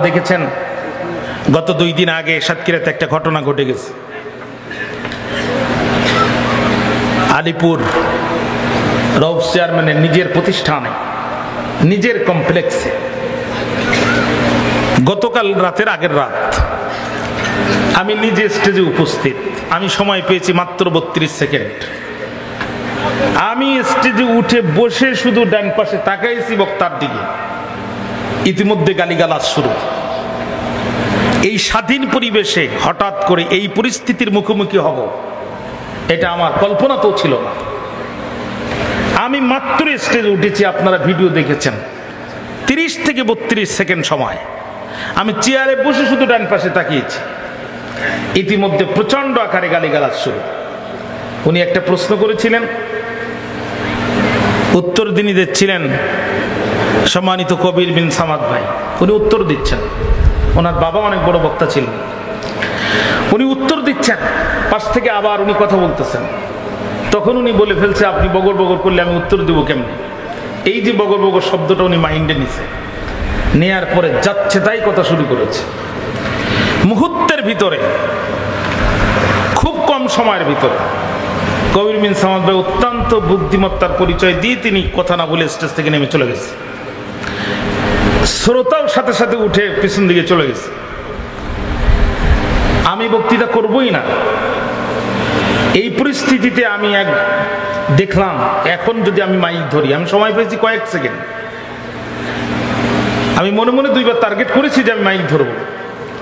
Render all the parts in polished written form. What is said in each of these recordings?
দেখেছেন গত 2 দিন আগে সাতক্ষীরাতে একটা ঘটনা ঘটে গেছে। আলিপুর রউফ চেয়ারম্যানের নিজের প্রতিষ্ঠানে, নিজের কমপ্লেক্সে গতকাল রাতের আগের রাত আমি নিজে স্টেজে উপস্থিত। আমি সময় পেয়েছি মাত্র 32 সেকেন্ড। আমি স্টেজে উঠে বসে শুধু ডান পাশে তাকাইছি বক্তার দিকে, ইতিমধ্যে গালিগালাজ শুরু। এই স্বাধীন পরিবেশে হঠাৎ করে এই পরিস্থিতির মুখোমুখি হব, এটা আমার কল্পনাতেও ছিল না। আমি মাত্র স্টেজে উঠেছি, আপনারা ভিডিও দেখেছেন, 30 থেকে 32 সেকেন্ড সময় আমি চেয়ারে বসে শুধু ডান পাশে তাকিয়েছি। ইতিমধ্যে প্রচন্ড আকারে গালিগালাজ শুরু। উনি একটা প্রশ্ন করেছিলেন, উত্তর তিনি দিচ্ছিলেন সম্মানিত কবির বিন সামাদ ভাই। উনি উত্তর দিচ্ছেন, ওনার বাবা অনেক বড় বক্তা ছিলেন। উনি উত্তর দিচ্ছেন, পাশ থেকে আবার উনি কথা বলতেছেন। তখন উনি বলে ফেলছে, আপনি বগর বগর করলে আমি উত্তর দিব কেমনে? এই যে বগর বগর শব্দটা উনি মাইন্ডে নিছে, নেয়ার পরে যাচ্ছে তাই কথা শুরু করেছে। মুহূর্তের ভিতরে, খুব কম সময়ের ভিতরে কবির বিন সামাদ ভাই অত্যন্ত বুদ্ধিমত্তার পরিচয় দিয়ে তিনি কথা না বলে স্টেজ থেকে নেমে চলে গেছে। শ্রোতাও সাথে সাথে উঠে পিছন দিকে চলে গেছে। আমি বক্তৃতা করবই না। এই পরিস্থিতিতে আমি দেখলাম, এখন যদি আমি মাইক ধরি, আমি সময় পেয়েছি কয়েক সেকেন্ড, আমি মনে মনে 2 বার টার্গেট করেছি যে আমি মাইক ধরবো,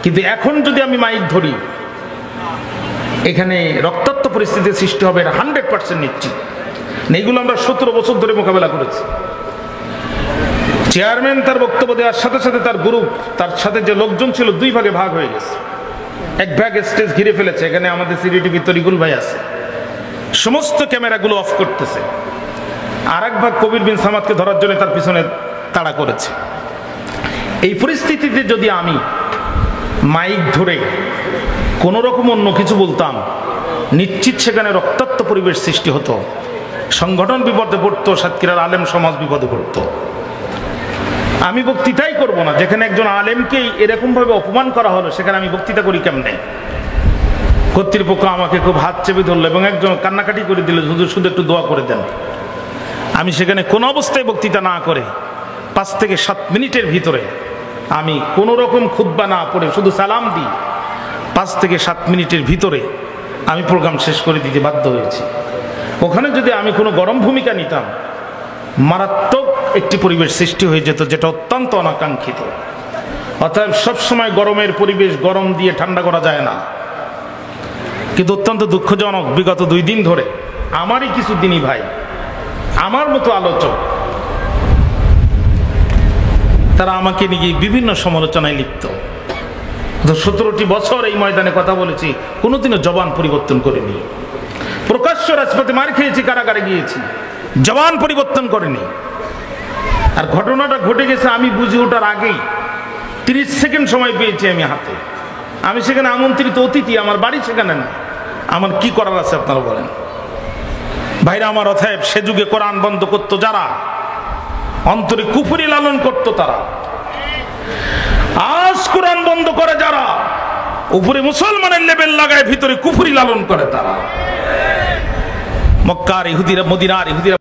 কিন্তু এখন যদি আমি মাইক ধরি এখানে রক্তাক্ত পরিস্থিতির সৃষ্টি হবে, এটা 100% নিশ্চিত। এইগুলো আমরা 17 বছর ধরে মোকাবেলা করেছি। চেয়ারম্যান তার বক্তব্য দেওয়ার সাথে সাথে তার গ্রুপ, তার সাথে যে লোকজন ছিল, 2 ভাগে ভাগ হয়ে গেছে। এক ভাগ স্টেজ ঘিরে ফেলেছে, এখানে আমাদের সিডিটিভি তরিকুল ভাই আছে, সমস্ত ক্যামেরাগুলো অফ করতেছে। আর এক ভাগ কবির বিন সামাদকে ধরার জন্য তার পিছনে তাড়া করেছে। এই পরিস্থিতিতে যদি আমি মাইক ধরে কোন রকম অন্য কিছু বলতাম, নিশ্চিত সেখানে রক্তাক্ত পরিবেশ সৃষ্টি হতো, সংগঠন বিপদে পড়তো, সাতক্ষীরার আলেম সমাজ বিপদে পড়তো। আমি বক্তৃতাই করব না। যেখানে একজন আলেমকেই এরকম ভাবে অপমান করা হলো, সেখানে আমি বক্তৃতা করি কেমনে? কর্তৃপক্ষ আমাকে খুব হাত চেপে ধরলো এবং একজন কান্নাকাটি করে দিল, হুজুর শুধু একটু দোয়া করে দেন। আমি সেখানে কোনো অবস্থায় বক্তৃতা না করে 5 থেকে 7 মিনিটের ভিতরে আমি কোনো রকম খুতবা না পড়ে শুধু সালাম দিই, 5 থেকে 7 মিনিটের ভিতরে আমি প্রোগ্রাম শেষ করে দিতে বাধ্য হয়েছি। ওখানে যদি আমি কোনো গরম ভূমিকা নিতাম, মারাত্মক একটি পরিবেশ সৃষ্টি হয়ে যেত, যেটা অত্যন্ত অনাকাঙ্ক্ষিত। অতএব সবসময় গরমের পরিবেশ গরম দিয়ে ঠান্ডা করা যায় না। কিন্তু অত্যন্ত দুঃখজনক, বিগত 2 দিন ধরে আমারই কিছু দিনই ভাই, আমার মতো আলোচক, তারা আমাকে নিয়ে বিভিন্ন সমালোচনায় লিপ্ত। 17টি বছর এই ময়দানে কথা বলেছি, কোনোদিনও জবান পরিবর্তন করিনি। প্রকাশ্য রাজপথে মার খেয়েছি, কারাগারে গিয়েছি, জবান পরিবর্তন করেনি। আর ঘটনাটা ঘটে গেছে আমি বুঝে ওঠার আগেই। 30 সেকেন্ড সময় পেয়েছি আমি হাতে। আমি সেখানে আমন্ত্রিত অতিথি, আমার বাড়ি সেখানে না। আমার কি করার আছে আপনারা বলেন? ভাইরা আমার, অতএব সে যুগে কোরআন বন্ধ করতো যারা, অন্তরে কুফরি লালন করতো তারা, আজ কোরআন বন্ধ করে যারা, উপরে মুসলমানের লেবেল লাগায় ভিতরে কুফরি লালন করে তারা। মক্কার ইহুদিরা, মদিনার ইহুদিরা